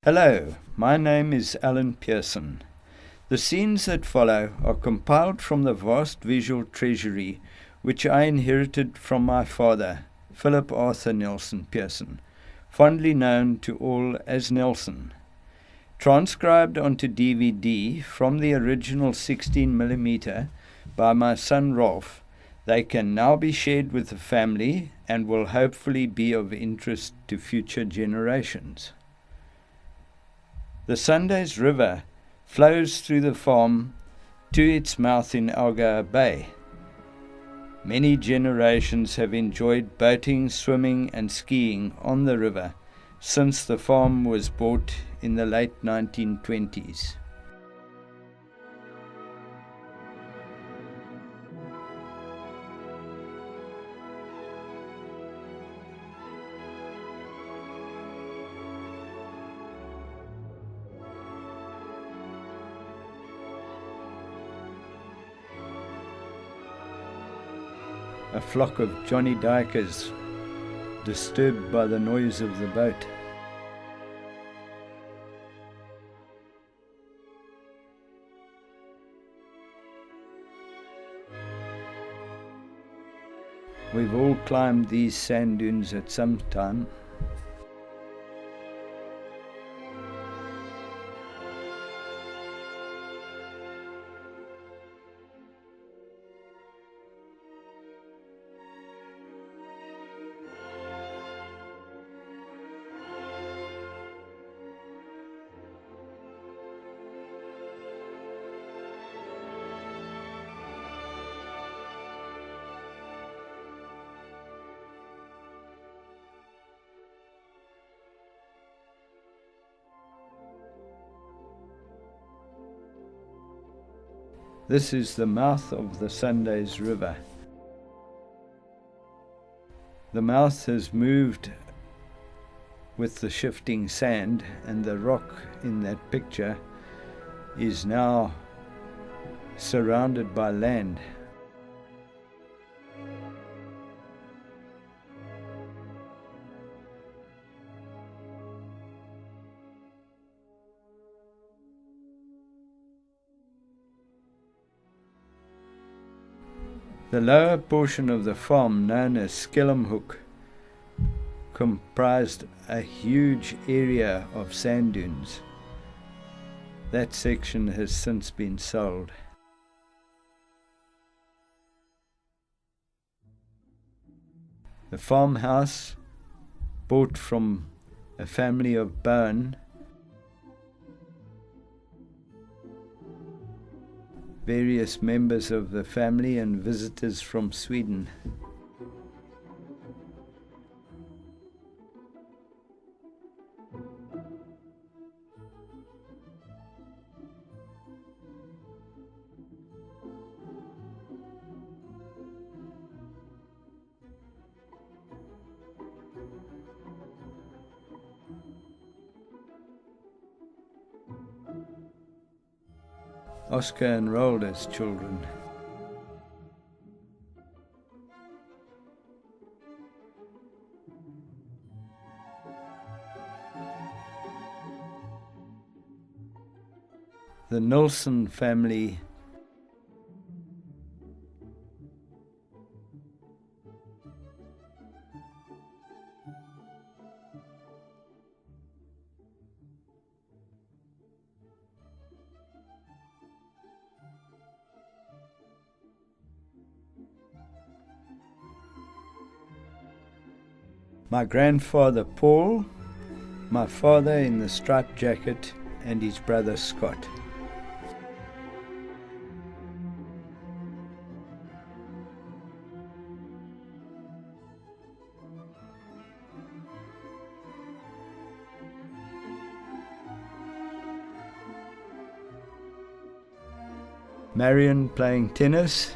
Hello, my name is Alan Pearson. The scenes that follow are compiled from the vast visual treasury which I inherited from my father, Philip Arthur Nelson Pearson, fondly known to all as Nelson. Transcribed onto DVD from the original 16mm by my son Rolf, they can now be shared with the family and will hopefully be of interest to future generations. The Sundays River flows through the farm to its mouth in Algoa Bay. Many generations have enjoyed boating, swimming and skiing on the river since the farm was bought in the late 1920s. A flock of Johnny Dykers, disturbed by the noise of the boat. We've all climbed these sand dunes at some time. This is the mouth of the Sundays River. The mouth has moved with the shifting sand, and the rock in that picture is now surrounded by land. The lower portion of the farm, known as Skellamhoek, comprised a huge area of sand dunes. That section has since been sold. The farmhouse, bought from a family of Bowen, various members of the family and visitors from Sweden. Oscar enrolled as children. The Nelson family my grandfather Paul, my father in the striped jacket, and his brother Scott. Marion playing tennis.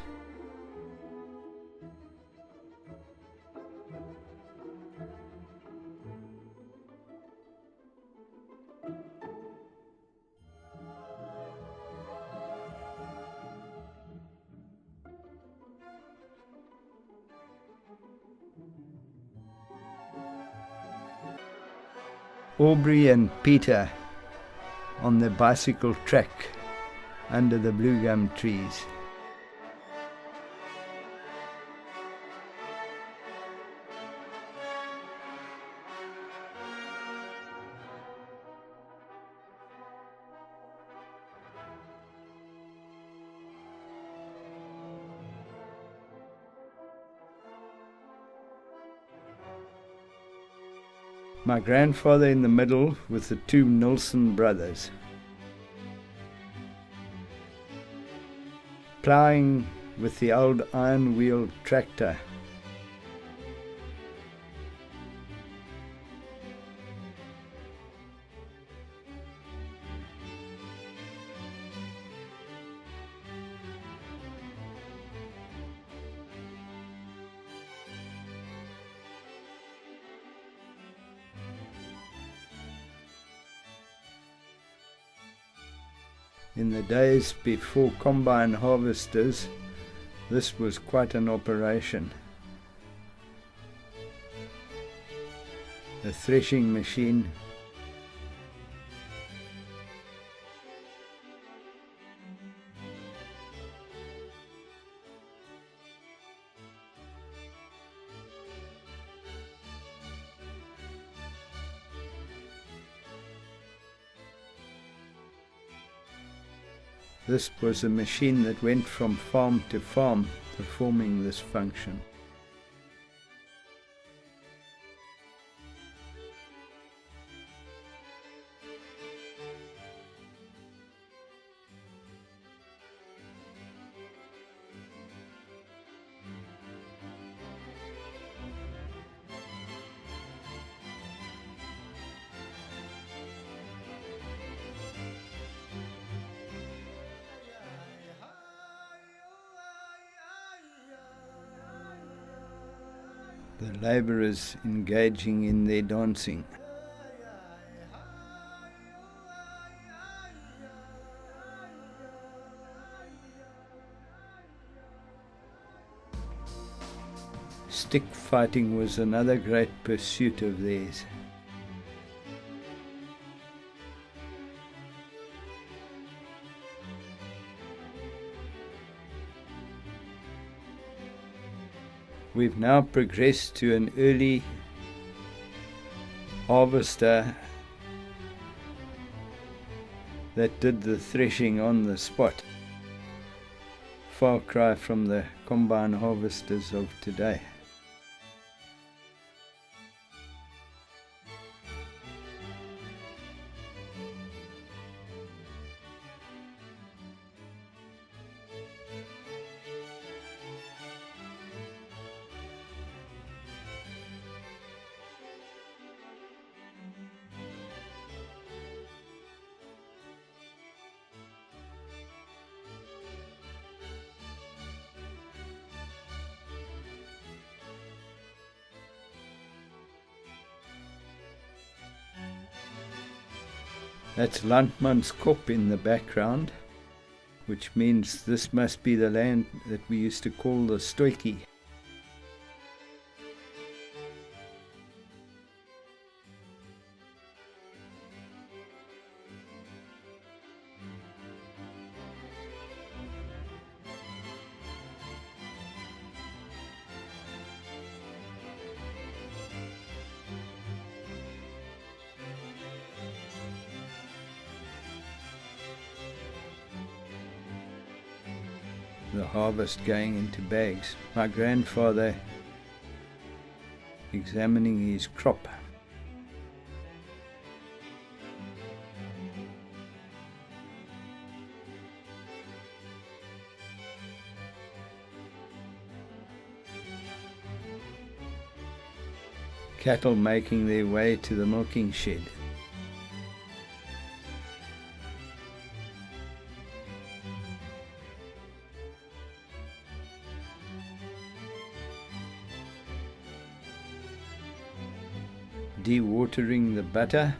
Aubrey and Peter on the bicycle track under the blue gum trees. My grandfather in the middle with the two Nelson brothers, ploughing with the old iron-wheeled tractor. In the days before combine harvesters, this was quite an operation. A threshing machine, this was a machine that went from farm to farm performing this function. The labourers engaging in their dancing. Stick fighting was another great pursuit of theirs. We've now progressed to an early harvester that did the threshing on the spot. Far cry from the combine harvesters of today. That's Landmanskop in the background, which means this must be the land that we used to call the Stoiki. The harvest going into bags. My grandfather examining his crop. Cattle making their way to the milking shed. Dewatering the butter,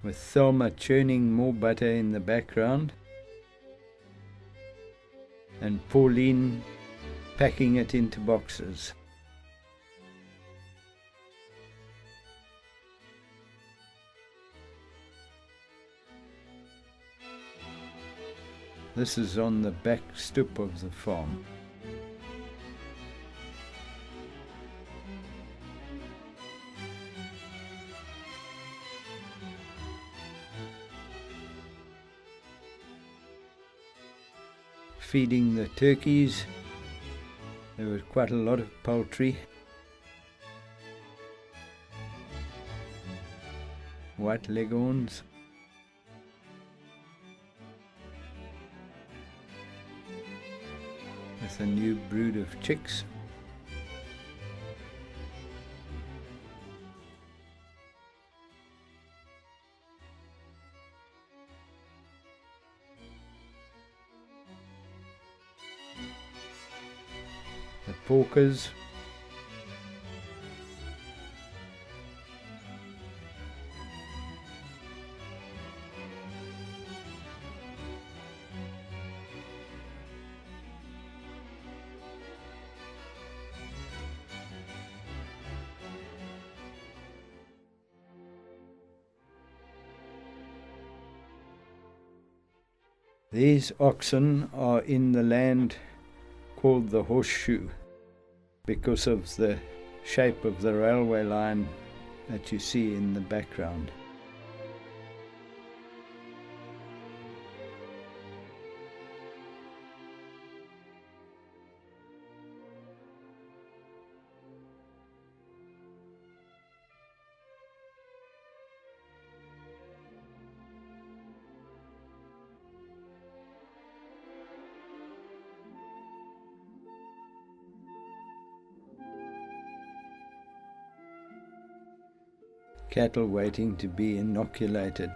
with Thelma churning more butter in the background, and Pauline packing it into boxes. This is on the back stoep of the farm. Feeding the turkeys. There was quite a lot of poultry. White leghorns. With a new brood of chicks. The porkers. These oxen are in the land called the horseshoe because of the shape of the railway line that you see in the background. Cattle waiting to be inoculated.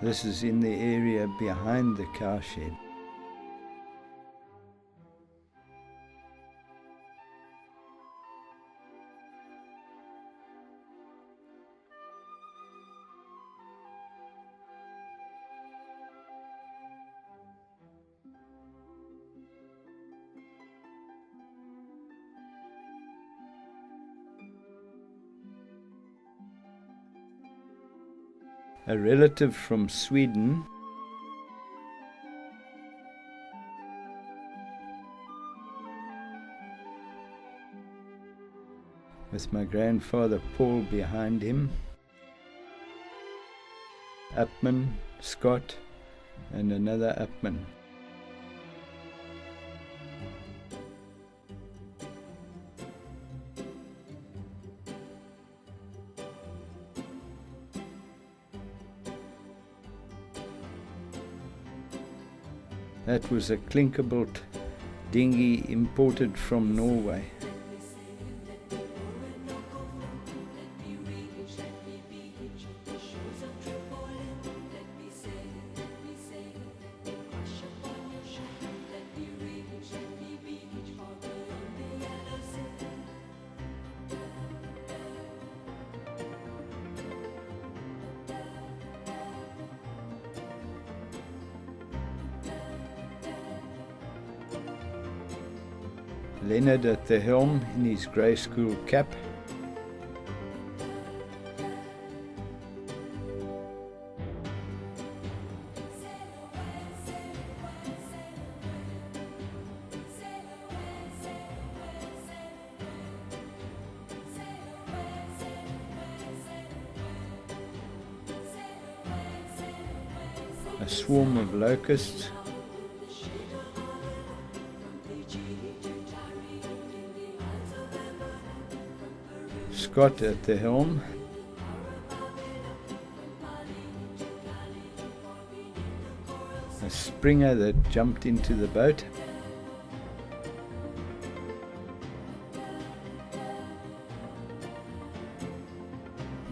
This is in the area behind the cowshed. A relative from Sweden with my grandfather Paul behind him, Upman, Scott, and another Upman. That was a clinker-built dinghy imported from Norway. Leonard at the helm in his grey school cap. A swarm of locusts. Scott at the helm. A springer that jumped into the boat.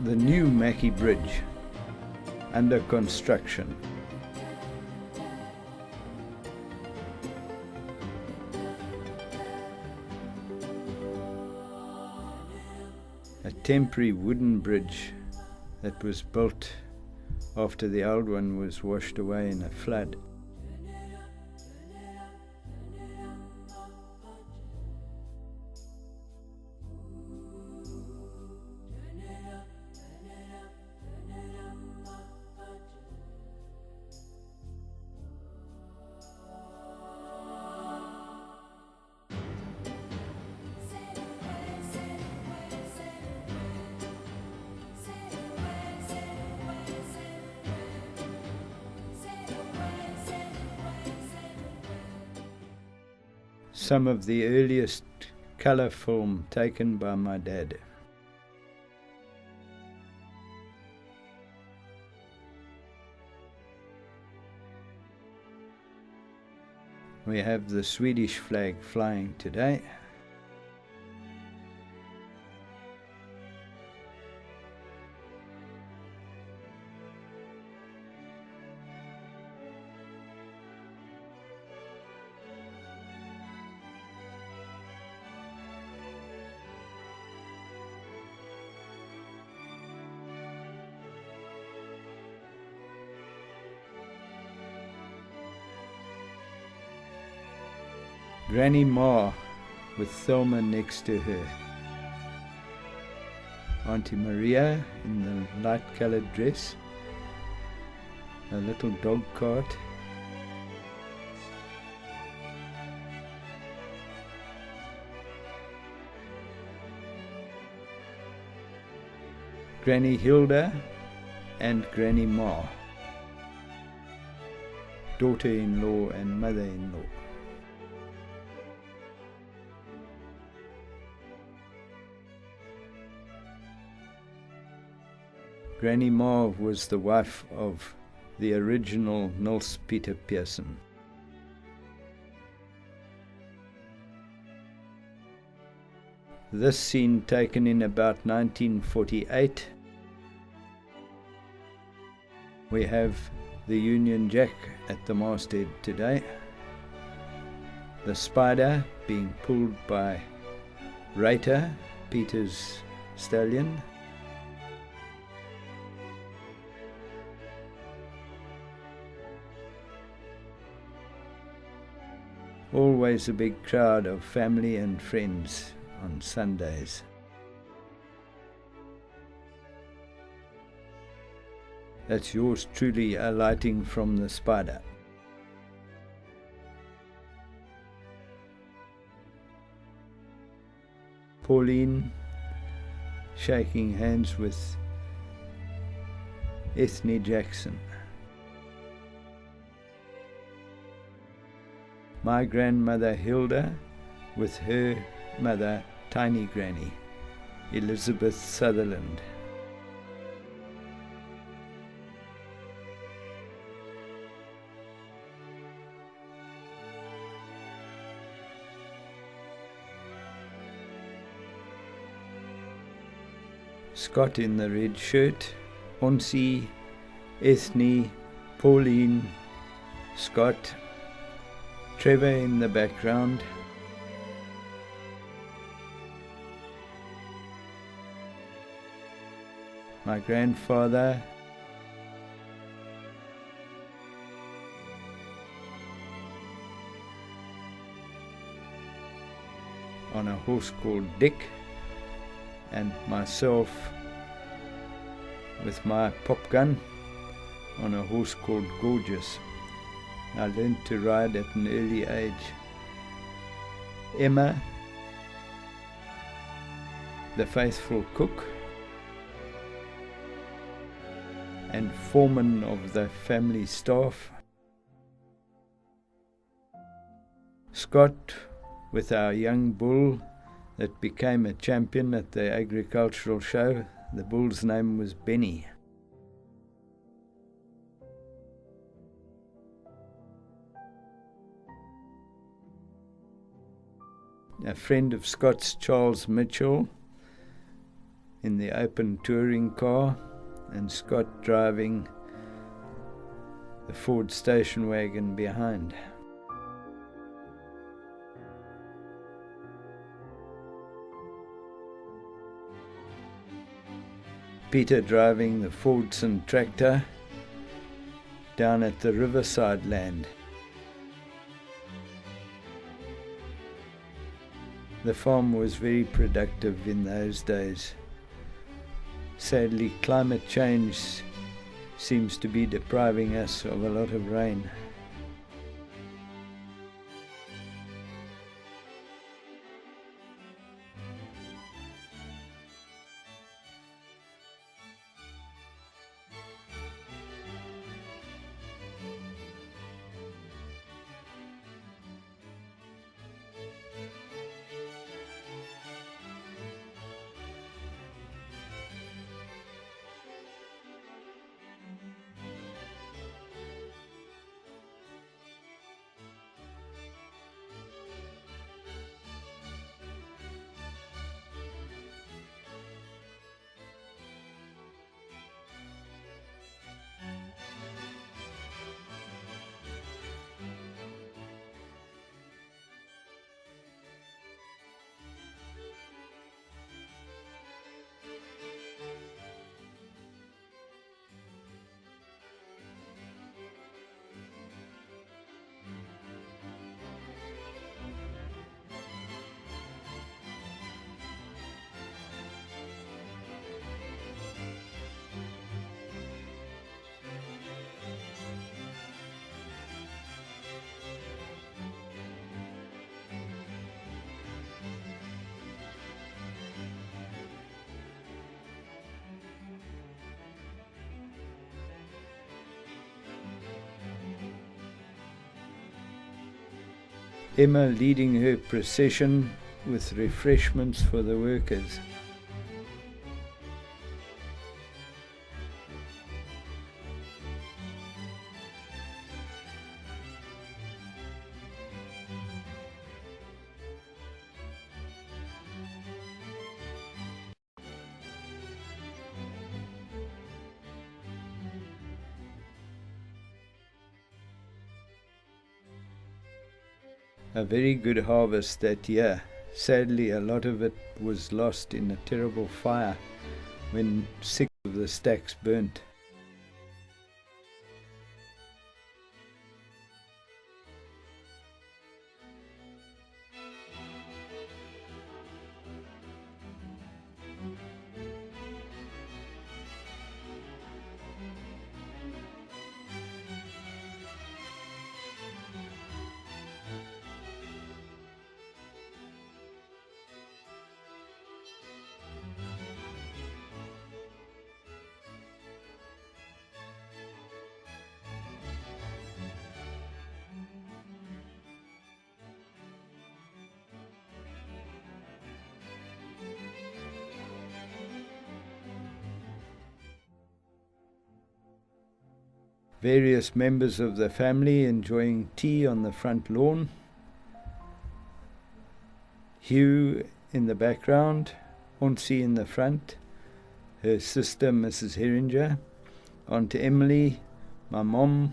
The new Mackie Bridge under construction. A temporary wooden bridge that was built after the old one was washed away in a flood. some of the earliest colour film taken by my dad. We have the Swedish flag flying today. Granny Ma with Thelma next to her. Auntie Maria in the light-coloured dress. A little dog cart. Granny Hilda and Granny Ma. Daughter-in-law and mother-in-law. Granny Ma was the wife of the original Nelson Peter Pearson. This scene taken in about 1948. We have the Union Jack at the masthead today. The Spider being pulled by Rater, Peter's stallion. Always a big crowd of family and friends on Sundays. That's yours truly alighting from the Spider. Pauline shaking hands with Ethne Jackson. My grandmother Hilda with her mother, Tiny Granny, Elizabeth Sutherland. Scott in the red shirt, Onsi, Ethne, Pauline, Scott, Trevor in the background, my grandfather, on a horse called Dick, and myself with my pop gun on a horse called Gorgeous. I learned to ride at an early age. Emma, the faithful cook and foreman of the family staff. Scott with our young bull that became a champion at the agricultural show. The bull's name was Benny. A friend of Scott's, Charles Mitchell, in the open touring car, and Scott driving the Ford station wagon behind. Peter driving the Fordson tractor down at the Riverside land. The farm was very productive in those days. Sadly, climate change seems to be depriving us of a lot of rain. Emma leading her procession with refreshments for the workers. A very good harvest that year. Sadly, a lot of it was lost in a terrible fire when 6 of the stacks burnt. Various members of the family enjoying tea on the front lawn. Hugh in the background, Onsi in the front, her sister Mrs. Herringer, Aunt Emily, my mom,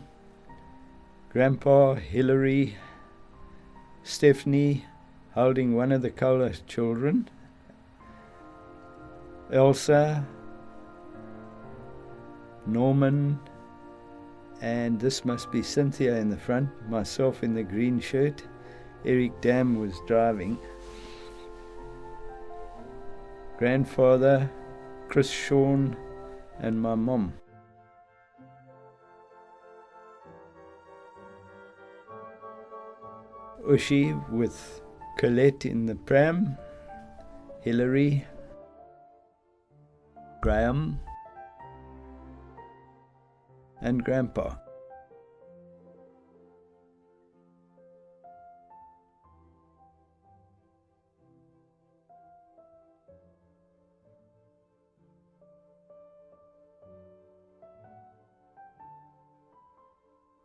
Grandpa, Hilary, Stephanie holding one of the Kohler children, Elsa, Norman, and this must be Cynthia in the front, myself in the green shirt. Eric Dam was driving. Grandfather, Chris Shawn, and my mom. Ushi with Colette in the pram, Hilary, Graham, and Grandpa.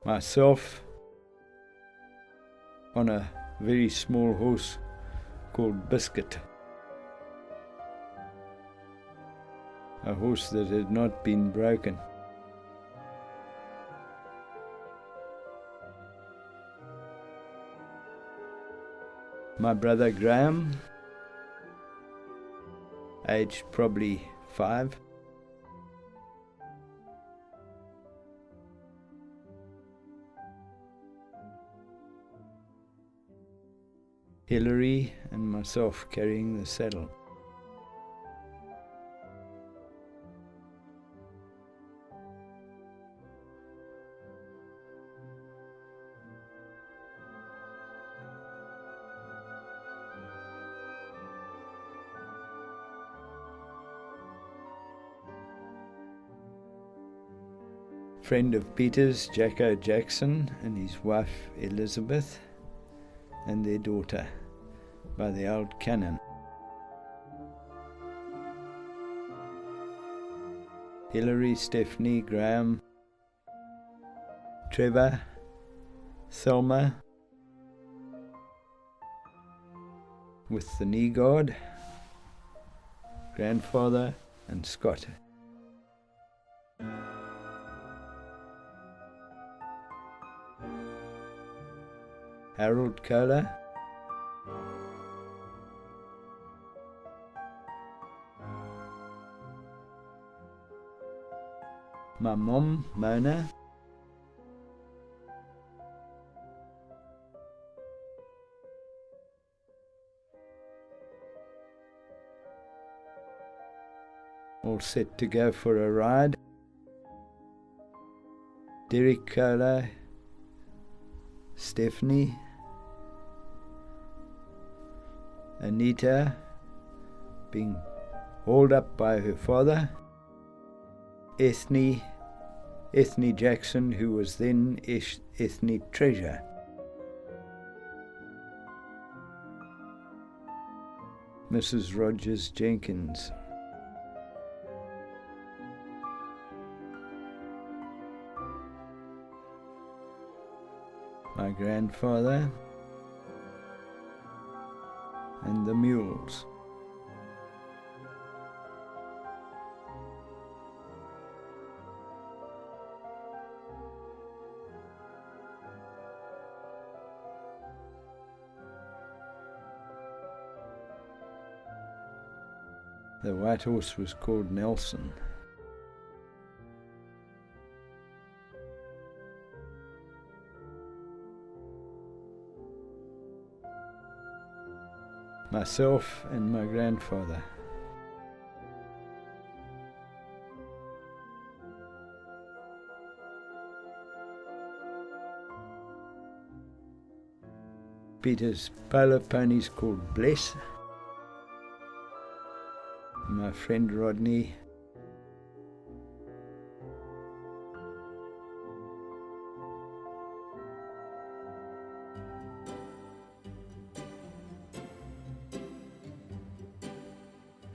Myself on a very small horse called Biscuit, a horse that had not been broken. My brother Graham, aged probably 5. Hilary and myself carrying the saddle. Friend of Peter's, Jacko Jackson, and his wife Elizabeth, and their daughter by the old canon. Hilary, Stephanie, Graham, Trevor, Thelma, with the knee guard, grandfather, and Scott. Harold Kohler, my mom, Mona, all set to go for a ride. Derek Kohler, Stephanie, Anita being hauled up by her father, Ethne Jackson, who was then Ethne Treasure. Mrs. Rogers Jenkins. My grandfather and the mules. The white horse was called Nelson. Myself and my grandfather. Peter's polo ponies called Bless. My friend Rodney.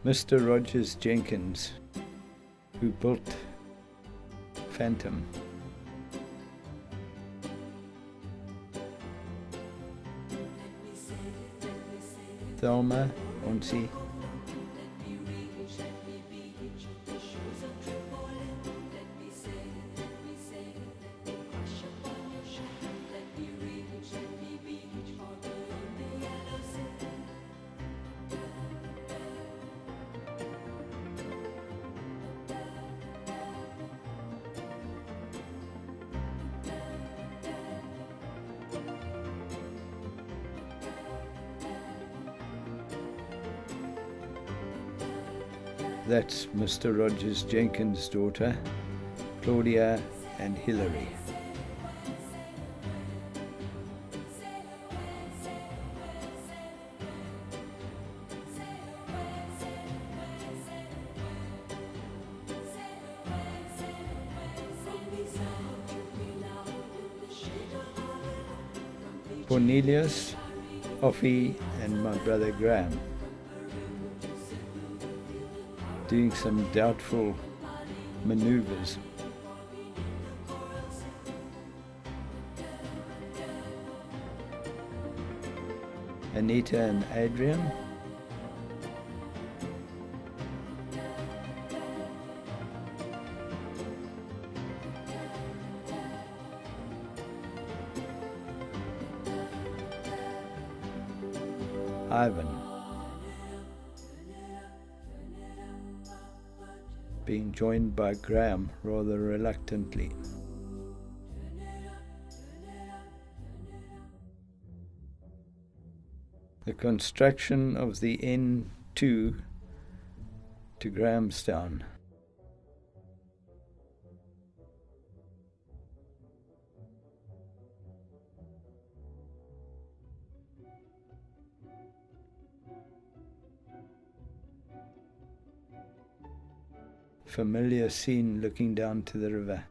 Mr. Rogers Jenkins, who built Phantom. Thelma Onsi. That's Mr. Rogers Jenkins' daughter, Claudia and Hilary. Cornelius, Offie, and my brother Graham, doing some doubtful maneuvers. Anita and Adrian. Ivan, being joined by Graham rather reluctantly. The construction of the N2 to Grahamstown. Familiar scene looking down to the river.